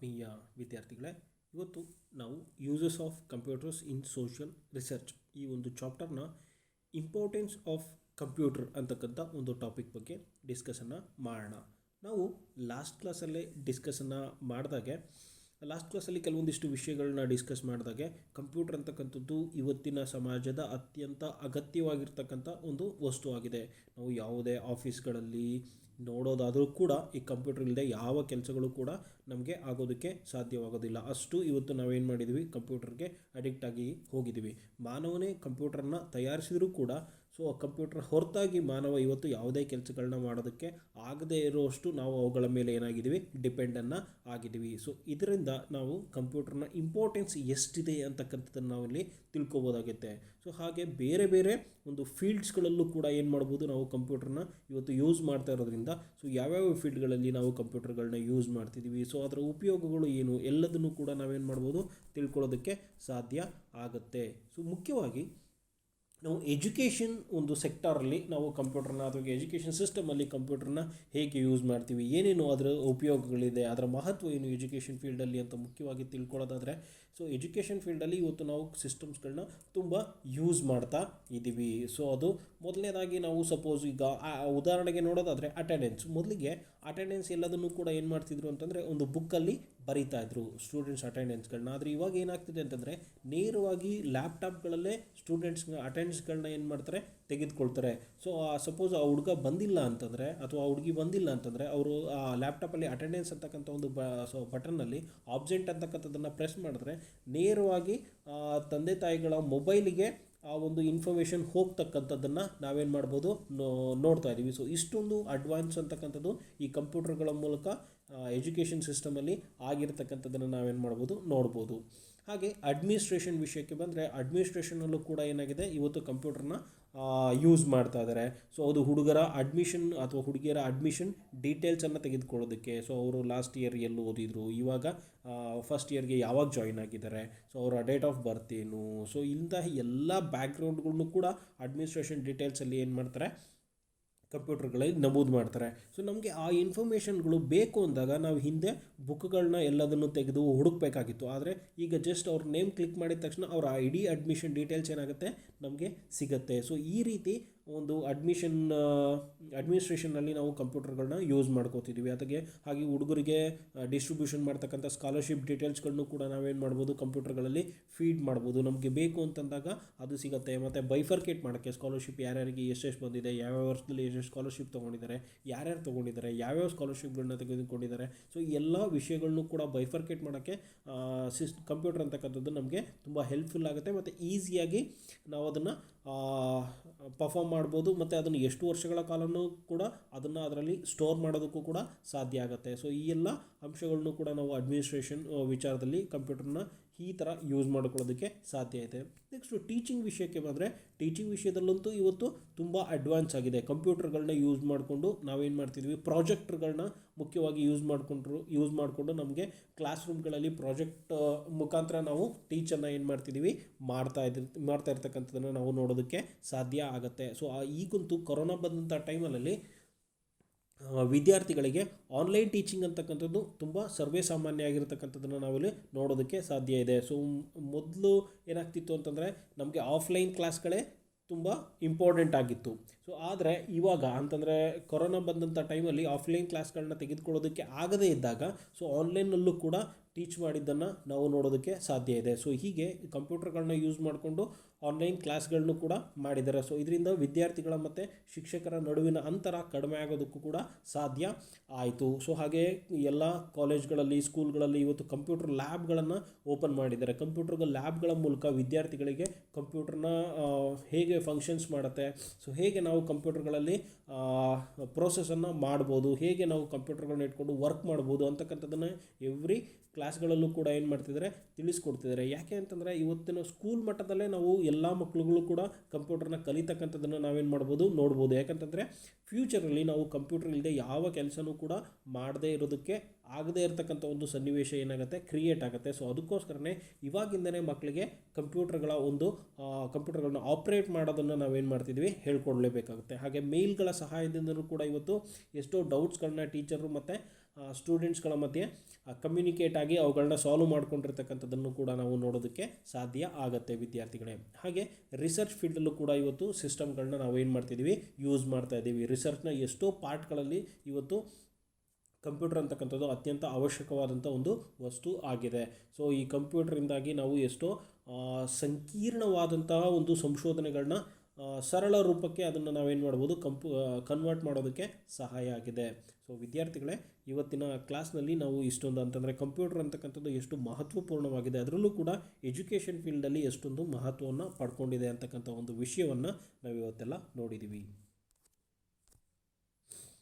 ಆತ್ಮೀಯ ವಿದ್ಯಾರ್ಥಿಗಳೇ, ಇವತ್ತು ನಾವು uses of computers in social research ಈ ಒಂದು ಚಾಪ್ಟರ್ನ ಇಂಪಾರ್ಟೆನ್ಸ್ ಆಫ್ ಕಂಪ್ಯೂಟರ್ ಅಂತಕ್ಕಂಥ ಒಂದು ಟಾಪಿಕ್ ಬಗ್ಗೆ ಡಿಸ್ಕಸನ್ನು ಮಾಡೋಣ. ನಾವು ಲಾಸ್ಟ್ ಕ್ಲಾಸಲ್ಲೇ ಡಿಸ್ಕಸನ್ನು ಮಾಡಿದಾಗೆ ಕೆಲವೊಂದಿಷ್ಟು ವಿಷಯಗಳನ್ನ ಡಿಸ್ಕಸ್ ಮಾಡಿದಾಗೆ ಕಂಪ್ಯೂಟರ್ ಅಂತಕ್ಕಂಥದ್ದು ಇವತ್ತಿನ ಸಮಾಜದ ಅತ್ಯಂತ ಅಗತ್ಯವಾಗಿರ್ತಕ್ಕಂಥ ಒಂದು ವಸ್ತು ಆಗಿದೆ. ನಾವು ಯಾವುದೇ ಆಫೀಸ್ಗಳಲ್ಲಿ ನೋಡೋದಾದರೂ ಕೂಡ ಈ ಕಂಪ್ಯೂಟರ್ ಇಲ್ಲದೆ ಯಾವ ಕೆಲಸಗಳು ಕೂಡ ನಮಗೆ ಆಗೋದಕ್ಕೆ ಸಾಧ್ಯವಾಗೋದಿಲ್ಲ. ಅಷ್ಟು ಇವತ್ತು ನಾವೇನು ಮಾಡಿದ್ದೀವಿ, ಕಂಪ್ಯೂಟರ್ಗೆ ಅಡಿಕ್ಟ್ ಆಗಿ ಹೋಗಿದ್ದೀವಿ. ಮಾನವನೇ ಕಂಪ್ಯೂಟರ್ನ ತಯಾರಿಸಿದರೂ ಕೂಡ ಆ ಕಂಪ್ಯೂಟರ್ ಹೊರತಾಗಿ ಮಾನವ ಇವತ್ತು ಯಾವುದೇ ಕೆಲಸಗಳನ್ನ ಮಾಡೋದಕ್ಕೆ ಆಗದೇ ಇರೋಷ್ಟು ನಾವು ಅವುಗಳ ಮೇಲೆ ಏನಾಗಿದ್ದೀವಿ, ಡಿಪೆಂಡನ್ನು ಆಗಿದ್ದೀವಿ. ಇದರಿಂದ ನಾವು ಕಂಪ್ಯೂಟರ್ನ ಇಂಪಾರ್ಟೆನ್ಸ್ ಎಷ್ಟಿದೆ ಅಂತಕ್ಕಂಥದ್ದನ್ನು ನಾವಲ್ಲಿ ತಿಳ್ಕೊಬೋದಾಗುತ್ತೆ. ಹಾಗೆ ಬೇರೆ ಬೇರೆ ಒಂದು ಫೀಲ್ಡ್ಸ್ಗಳಲ್ಲೂ ಕೂಡ ಏನು ಮಾಡ್ಬೋದು, ನಾವು ಕಂಪ್ಯೂಟರ್ನ ಇವತ್ತು ಯೂಸ್ ಮಾಡ್ತಾ ಇರೋದ್ರಿಂದ ಯಾವ್ಯಾವ ಫೀಲ್ಡ್ಗಳಲ್ಲಿ ನಾವು ಕಂಪ್ಯೂಟರ್ಗಳನ್ನ ಯೂಸ್ ಮಾಡ್ತಿದ್ದೀವಿ, ಅದರ ಉಪಯೋಗಗಳು ಏನು ಎಲ್ಲದನ್ನು ಕೂಡ ನಾವೇನು ಮಾಡ್ಬೋದು, ತಿಳ್ಕೊಳ್ಳೋದಕ್ಕೆ ಸಾಧ್ಯ ಆಗುತ್ತೆ. ಮುಖ್ಯವಾಗಿ ನಾವು ಎಜುಕೇಷನ್ ಒಂದು ಸೆಕ್ಟಾರಲ್ಲಿ ನಾವು ಕಂಪ್ಯೂಟರ್ನ ಅಥವಾ ಎಜುಕೇಷನ್ ಸಿಸ್ಟಮಲ್ಲಿ ಕಂಪ್ಯೂಟರ್ನ ಹೇಗೆ ಯೂಸ್ ಮಾಡ್ತೀವಿ, ಏನೇನು ಅದರ ಉಪಯೋಗಗಳಿದೆ, ಅದರ ಮಹತ್ವ ಏನು ಎಜುಕೇಷನ್ ಫೀಲ್ಡಲ್ಲಿ ಅಂತ ಮುಖ್ಯವಾಗಿ ತಿಳ್ಕೊಳ್ಳೋದಾದರೆ, ಎಜುಕೇಷನ್ ಫೀಲ್ಡಲ್ಲಿ ಇವತ್ತು ನಾವು ಸಿಸ್ಟಮ್ಸ್ಗಳನ್ನ ತುಂಬ ಯೂಸ್ ಮಾಡ್ತಾ ಇದ್ದೀವಿ. ಅದು ಮೊದಲನೇದಾಗಿ ನಾವು ಸಪೋಸ್ ಈಗ ಉದಾಹರಣೆಗೆ ನೋಡೋದಾದರೆ ಮೊದಲಿಗೆ ಅಟೆಂಡೆನ್ಸ್ ಎಲ್ಲದನ್ನು ಕೂಡ ಏನು ಮಾಡ್ತಿದ್ರು ಅಂತಂದರೆ ಒಂದು ಬುಕ್ಕಲ್ಲಿ ಬರೀತಾ ಇದ್ರು ಸ್ಟೂಡೆಂಟ್ಸ್ ಅಟೆಂಡೆನ್ಸ್ಗಳನ್ನ. ಆದರೆ ಇವಾಗ ಏನಾಗ್ತಿದೆ ಅಂತಂದರೆ ನೇರವಾಗಿ ಲ್ಯಾಪ್ಟಾಪ್ಗಳಲ್ಲೇ ಸ್ಟೂಡೆಂಟ್ಸ್ ಅಟೆಂಡೆನ್ಸ್ಗಳನ್ನ ಏನು ಮಾಡ್ತಾರೆ, ತೆಗೆದುಕೊಳ್ತಾರೆ. ಸಪೋಸ್ ಆ ಹುಡುಗ ಬಂದಿಲ್ಲ ಅಂತಂದರೆ ಅಥವಾ ಆ ಹುಡುಗಿ ಬಂದಿಲ್ಲ ಅಂತಂದರೆ ಅವರು ಆ ಲ್ಯಾಪ್ಟಾಪಲ್ಲಿ ಅಟೆಂಡೆನ್ಸ್ ಅಂತಕ್ಕಂಥ ಒಂದು ಬಟನ್ನಲ್ಲಿ ಆಬ್ಸೆಂಟ್ ಅಂತಕ್ಕಂಥದ್ದನ್ನು ಪ್ರೆಸ್ ಮಾಡಿದ್ರೆ ನೇರವಾಗಿ ತಂದೆ ತಾಯಿಗಳ ಮೊಬೈಲಿಗೆ ಆ ಒಂದು ಇನ್ಫಾರ್ಮೇಷನ್ ಹೋಗ್ತಕ್ಕಂಥದ್ದನ್ನು ನಾವೇನು ಮಾಡ್ಬೋದು, ನೋಡ್ತಾ ಇದ್ದೀವಿ. ಇಷ್ಟೊಂದು ಅಡ್ವಾನ್ಸ್ ಅಂತಕ್ಕಂಥದ್ದು ಈ ಕಂಪ್ಯೂಟರ್ಗಳ ಮೂಲಕ ಎಜುಕೇಷನ್ ಸಿಸ್ಟಮಲ್ಲಿ ಆಗಿರ್ತಕ್ಕಂಥದ್ದನ್ನು ನಾವೇನು ಮಾಡ್ಬೋದು, ನೋಡ್ಬೋದು. ಹಾಗೆ ಅಡ್ಮಿನಿಸ್ಟ್ರೇಷನ್ ವಿಷಯಕ್ಕೆ ಬಂದರೆ ಅಡ್ಮಿನಿಸ್ಟ್ರೇಷನಲ್ಲೂ ಕೂಡ ಏನಾಗಿದೆ, ಇವತ್ತು ಕಂಪ್ಯೂಟರ್ನ ಯೂಸ್ ಮಾಡ್ತಾ ಇದ್ದಾರೆ. ಅದು ಹುಡುಗರ ಅಡ್ಮಿಷನ್ ಅಥವಾ ಹುಡುಗಿಯರ ಅಡ್ಮಿಷನ್ ಡೀಟೇಲ್ಸನ್ನು ತೆಗೆದುಕೊಳ್ಳೋದಕ್ಕೆ. ಅವರು ಲಾಸ್ಟ್ ಇಯರ್ ಎಲ್ಲಿ ಓದಿದ್ರು, ಇವಾಗ ಫಸ್ಟ್ ಇಯರ್ಗೆ ಯಾವಾಗ ಜಾಯಿನ್ ಆಗಿದ್ದಾರೆ, ಅವರ ಡೇಟ್ ಆಫ್ ಬರ್ತ್ ಏನು, ಇಂತಹ ಎಲ್ಲ ಬ್ಯಾಕ್ಗ್ರೌಂಡ್ಗಳನ್ನು ಕೂಡ ಅಡ್ಮಿನಿಸ್ಟ್ರೇಷನ್ ಡೀಟೇಲ್ಸಲ್ಲಿ ಏನು ಮಾಡ್ತಾರೆ, ಕಂಪ್ಯೂಟರ್ಗಳಲ್ಲಿ ನಮೂದು ಮಾಡ್ತಾರೆ. ನಮಗೆ ಆ ಇನ್ಫಾರ್ಮೇಷನ್ಗಳು ಬೇಕು ಅಂದಾಗ ನಾವು ಹಿಂದೆ ಬುಕ್ಗಳನ್ನ ಎಲ್ಲದನ್ನು ತೆಗೆದು ಹುಡುಕಬೇಕಾಗಿತ್ತು. ಆದರೆ ಈಗ ಜಸ್ಟ್ ಅವ್ರ ನೇಮ್ ಕ್ಲಿಕ್ ಮಾಡಿದ ತಕ್ಷಣ ಅವರ ಇಡೀ ಅಡ್ಮಿಷನ್ ಡೀಟೇಲ್ಸ್ ಏನಾಗುತ್ತೆ, ನಮಗೆ ಸಿಗುತ್ತೆ. ಈ ರೀತಿ ಒಂದು ಅಡ್ಮಿನಿಸ್ಟ್ರೇಷನ್ನಲ್ಲಿ ನಾವು ಕಂಪ್ಯೂಟರ್ಗಳನ್ನ ಯೂಸ್ ಮಾಡ್ಕೋತಿದ್ದೀವಿ. ಹಾಗೆ ಹುಡುಗರಿಗೆ ಡಿಸ್ಟ್ರಿಬ್ಯೂಷನ್ ಮಾಡ್ತಕ್ಕಂಥ ಸ್ಕಾಲರ್ಶಿಪ್ ಡೀಟೇಲ್ಸ್ಗಳನ್ನು ಕೂಡ ನಾವೇನು ಮಾಡ್ಬೋದು, ಕಂಪ್ಯೂಟರ್ಗಳಲ್ಲಿ ಫೀಡ್ ಮಾಡ್ಬೋದು. ನಮಗೆ ಬೇಕು ಅಂತಂದಾಗ ಅದು ಸಿಗುತ್ತೆ. ಮತ್ತು ಬೈಫರ್ಕೇಟ್ ಮಾಡೋಕ್ಕೆ ಸ್ಕಾಲರ್ಶಿಪ್ ಯಾರ್ಯಾರಿಗೆ ಎಷ್ಟೆಷ್ಟು ಬಂದಿದೆ, ಯಾವ್ಯಾವ ವರ್ಷದಲ್ಲಿ ಎಷ್ಟೆಷ್ಟು ಸ್ಕಾಲರ್ಶಿಪ್ ತೊಗೊಂಡಿದ್ದಾರೆ, ಯಾರ್ಯಾರು ತೊಗೊಂಡಿದ್ದಾರೆ, ಯಾವ್ಯಾವ ಸ್ಕಾಲರ್ಶಿಪ್ಗಳನ್ನ ತೆಗೆದುಕೊಂಡಿದ್ದಾರೆ, ಈ ಎಲ್ಲ ವಿಷಯಗಳನ್ನು ಕೂಡ ಬೈಫರ್ಕೇಟ್ ಮಾಡೋಕ್ಕೆ ಕಂಪ್ಯೂಟರ್ ಅಂತಕ್ಕಂಥದ್ದು ನಮಗೆ ತುಂಬ ಹೆಲ್ಪ್ಫುಲ್ ಆಗುತ್ತೆ. ಮತ್ತು ಈಸಿಯಾಗಿ ನಾವು ಅದನ್ನು ಪರ್ಫಾರ್ಮ್ ಮಾಡ್ಬೋದು. ಮತ್ತು ಅದನ್ನು ಎಷ್ಟು ವರ್ಷಗಳ ಕಾಲನೂ ಕೂಡ ಅದರಲ್ಲಿ ಸ್ಟೋರ್ ಮಾಡೋದಕ್ಕೂ ಕೂಡ ಸಾಧ್ಯ ಆಗುತ್ತೆ. ಈ ಎಲ್ಲ ಅಂಶಗಳನ್ನು ಕೂಡ ನಾವು ಅಡ್ಮಿನಿಸ್ಟ್ರೇಷನ್ ವಿಚಾರದಲ್ಲಿ ಕಂಪ್ಯೂಟರ್ನ ಈ ಥರ ಯೂಸ್ ಮಾಡ್ಕೊಳ್ಳೋದಕ್ಕೆ ಸಾಧ್ಯ ಇದೆ. ನೆಕ್ಸ್ಟು ಟೀಚಿಂಗ್ ವಿಷಯಕ್ಕೆ ಬಂದರೆ ಟೀಚಿಂಗ್ ವಿಷಯದಲ್ಲಂತೂ ಇವತ್ತು ತುಂಬ ಅಡ್ವಾನ್ಸ್ ಆಗಿದೆ. ಕಂಪ್ಯೂಟರ್ಗಳನ್ನ ಯೂಸ್ ಮಾಡಿಕೊಂಡು ನಾವೇನು ಮಾಡ್ತಿದ್ವಿ, ಪ್ರಾಜೆಕ್ಟ್ಗಳನ್ನ ಮುಖ್ಯವಾಗಿ ಯೂಸ್ ಮಾಡಿಕೊಂಡು ನಮಗೆ ಕ್ಲಾಸ್ ರೂಮ್ಗಳಲ್ಲಿ ಪ್ರಾಜೆಕ್ಟ್ ಮುಖಾಂತರ ನಾವು ಟೀಚರ್ನ ಏನು ಮಾಡ್ತಿದ್ದೀವಿ, ಮಾಡ್ತಾ ಇರ್ತಕ್ಕಂಥದ್ದನ್ನು ನಾವು ನೋಡೋದಕ್ಕೆ ಸಾಧ್ಯ ಆಗುತ್ತೆ. ಈಗಂತೂ ಕೊರೋನಾ ಬಂದಂಥ ಟೈಮಲ್ಲಿ ವಿದ್ಯಾರ್ಥಿಗಳಿಗೆ ಆನ್ಲೈನ್ ಟೀಚಿಂಗ್ ಅಂತಕ್ಕಂಥದ್ದು ತುಂಬ ಸರ್ವೇ ಸಾಮಾನ್ಯ ಆಗಿರ್ತಕ್ಕಂಥದ್ದನ್ನು ನಾವಿಲ್ಲಿ ನೋಡೋದಕ್ಕೆ ಸಾಧ್ಯ ಇದೆ. ಮೊದಲು ಏನಾಗ್ತಿತ್ತು ಅಂತಂದರೆ ನಮಗೆ ಆಫ್ಲೈನ್ ಕ್ಲಾಸ್ಗಳೇ ತುಂಬ ಇಂಪಾರ್ಟೆಂಟ್ ಆಗಿತ್ತು. ಆದರೆ ಇವಾಗ ಅಂತಂದರೆ ಕೊರೋನಾ ಬಂದಂಥ ಟೈಮಲ್ಲಿ ಆಫ್ಲೈನ್ ಕ್ಲಾಸ್ಗಳನ್ನ ತೆಗೆದುಕೊಳ್ಳೋದಕ್ಕೆ ಆಗದೇ ಇದ್ದಾಗ ಆನ್ಲೈನಲ್ಲೂ ಕೂಡ ಟೀಚ್ ಮಾಡಿದ್ದನ್ನು ನಾವು ನೋಡೋದಕ್ಕೆ ಸಾಧ್ಯ ಇದೆ. ಹೀಗೆ ಕಂಪ್ಯೂಟರ್ಗಳನ್ನ ಯೂಸ್ ಮಾಡಿಕೊಂಡು ಆನ್ಲೈನ್ ಕ್ಲಾಸ್ಗಳನ್ನು ಕೂಡ ಮಾಡಿದ್ದಾರೆ. ಇದರಿಂದ ವಿದ್ಯಾರ್ಥಿಗಳ ಮತ್ತು ಶಿಕ್ಷಕರ ನಡುವಿನ ಅಂತರ ಕಡಿಮೆ ಆಗೋದಕ್ಕೂ ಕೂಡ ಸಾಧ್ಯ ಆಯಿತು. ಹಾಗೆ ಎಲ್ಲ ಕಾಲೇಜ್ಗಳಲ್ಲಿ, ಸ್ಕೂಲ್ಗಳಲ್ಲಿ ಇವತ್ತು ಕಂಪ್ಯೂಟರ್ ಲ್ಯಾಬ್ಗಳನ್ನು ಓಪನ್ ಮಾಡಿದ್ದಾರೆ. ಕಂಪ್ಯೂಟರ್ ಲ್ಯಾಬ್ಗಳ ಮೂಲಕ ವಿದ್ಯಾರ್ಥಿಗಳಿಗೆ ಕಂಪ್ಯೂಟರ್ನ ಹೇಗೆ ಫಂಕ್ಷನ್ಸ್ ಮಾಡುತ್ತೆ, ಹೇಗೆ ನಾವು ಕಂಪ್ಯೂಟರ್ಗಳಲ್ಲಿ ಪ್ರೋಸೆಸನ್ನು ಮಾಡ್ಬೋದು, ಹೇಗೆ ನಾವು ಕಂಪ್ಯೂಟರ್ಗಳನ್ನ ಇಟ್ಕೊಂಡು ವರ್ಕ್ ಮಾಡ್ಬೋದು ಅಂತಕ್ಕಂಥದ್ದನ್ನು ಎವ್ರಿ ಕ್ಲಾಸ್ಗಳಲ್ಲೂ ಕೂಡ ಏನು ಮಾಡ್ತಿದ್ದಾರೆ, ತಿಳಿಸ್ಕೊಡ್ತಿದ್ದಾರೆ. ಯಾಕೆ ಅಂತಂದರೆ ಇವತ್ತಿನ ಸ್ಕೂಲ್ ಮಟ್ಟದಲ್ಲೇ ನಾವು ಎಲ್ಲ ಮಕ್ಕಳುಗಳು ಕೂಡ ಕಂಪ್ಯೂಟರ್ನ ಕಲಿತಕ್ಕಂಥದ್ದನ್ನು ನಾವೇನು ಮಾಡ್ಬೋದು, ನೋಡ್ಬೋದು. ಯಾಕಂತಂದರೆ ಫ್ಯೂಚರಲ್ಲಿ ನಾವು ಕಂಪ್ಯೂಟರ್ ಇಲ್ಲದೆ ಯಾವ ಕೆಲಸನೂ ಕೂಡ ಮಾಡದೇ ಇರೋದಕ್ಕೆ ಆಗದೇ ಇರತಕ್ಕಂಥ ಒಂದು ಸನ್ನಿವೇಶ ಏನಾಗುತ್ತೆ, ಕ್ರಿಯೇಟ್ ಆಗುತ್ತೆ. ಅದಕ್ಕೋಸ್ಕರನೇ ಇವಾಗಿಂದನೇ ಮಕ್ಕಳಿಗೆ ಕಂಪ್ಯೂಟರ್ಗಳನ್ನ ಆಪ್ರೇಟ್ ಮಾಡೋದನ್ನು ನಾವೇನು ಮಾಡ್ತಿದ್ವಿ, ಹೇಳ್ಕೊಡ್ಲೇಬೇಕಾಗುತ್ತೆ. ಹಾಗೆ ಮೇಲ್ಗಳ ಸಹಾಯದಿಂದಲೂ ಕೂಡ ಇವತ್ತು ಎಷ್ಟೋ ಡೌಟ್ಸ್ಗಳನ್ನ ಟೀಚರು ಮತ್ತು ಸ್ಟೂಡೆಂಟ್ಸ್ಗಳ ಮಧ್ಯೆ ಕಮ್ಯುನಿಕೇಟ್ ಆಗಿ ಅವುಗಳನ್ನ ಸಾಲ್ವ್ ಮಾಡ್ಕೊಂಡಿರ್ತಕ್ಕಂಥದ್ದನ್ನು ಕೂಡ ನಾವು ನೋಡೋದಕ್ಕೆ ಸಾಧ್ಯ ಆಗುತ್ತೆ ವಿದ್ಯಾರ್ಥಿಗಳೇ. ಹಾಗೆ ರಿಸರ್ಚ್ ಫೀಲ್ಡಲ್ಲೂ ಕೂಡ ಇವತ್ತು ಸಿಸ್ಟಮ್ಗಳನ್ನ ನಾವು ಏನು ಮಾಡ್ತಿದ್ದೀವಿ, ಯೂಸ್ ಮಾಡ್ತಾ ಇದ್ದೀವಿ. ರಿಸರ್ಚ್ನ ಎಷ್ಟೋ ಪಾರ್ಟ್ಗಳಲ್ಲಿ ಇವತ್ತು ಕಂಪ್ಯೂಟರ್ ಅಂತಕ್ಕಂಥದ್ದು ಅತ್ಯಂತ ಅವಶ್ಯಕವಾದಂಥ ಒಂದು ವಸ್ತು ಆಗಿದೆ. ಸೊ ಈ ಕಂಪ್ಯೂಟರಿಂದಾಗಿ ನಾವು ಎಷ್ಟೋ ಸಂಕೀರ್ಣವಾದಂತಹ ಒಂದು ಸಂಶೋಧನೆಗಳನ್ನ ಸರಳ ರೂಪಕ್ಕೆ ಅದನ್ನು ನಾವೇನು ಮಾಡ್ಬೋದು, ಕನ್ವರ್ಟ್ ಮಾಡೋದಕ್ಕೆ ಸಹಾಯ ಆಗಿದೆ. ಸೊ ವಿದ್ಯಾರ್ಥಿಗಳೇ, ಇವತ್ತಿನ ಕ್ಲಾಸ್ನಲ್ಲಿ ನಾವು ಇಷ್ಟೊಂದು ಅಂತಂದರೆ ಕಂಪ್ಯೂಟರ್ ಅಂತಕ್ಕಂಥದ್ದು ಎಷ್ಟು ಮಹತ್ವಪೂರ್ಣವಾಗಿದೆ, ಅದರಲ್ಲೂ ಕೂಡ ಎಜುಕೇಷನ್ ಫೀಲ್ಡಲ್ಲಿ ಎಷ್ಟೊಂದು ಮಹತ್ವವನ್ನು ಪಡ್ಕೊಂಡಿದೆ ಅಂತಕ್ಕಂಥ ಒಂದು ವಿಷಯವನ್ನು ನಾವು ಇವತ್ತೆಲ್ಲ ನೋಡಿದ್ದೀವಿ.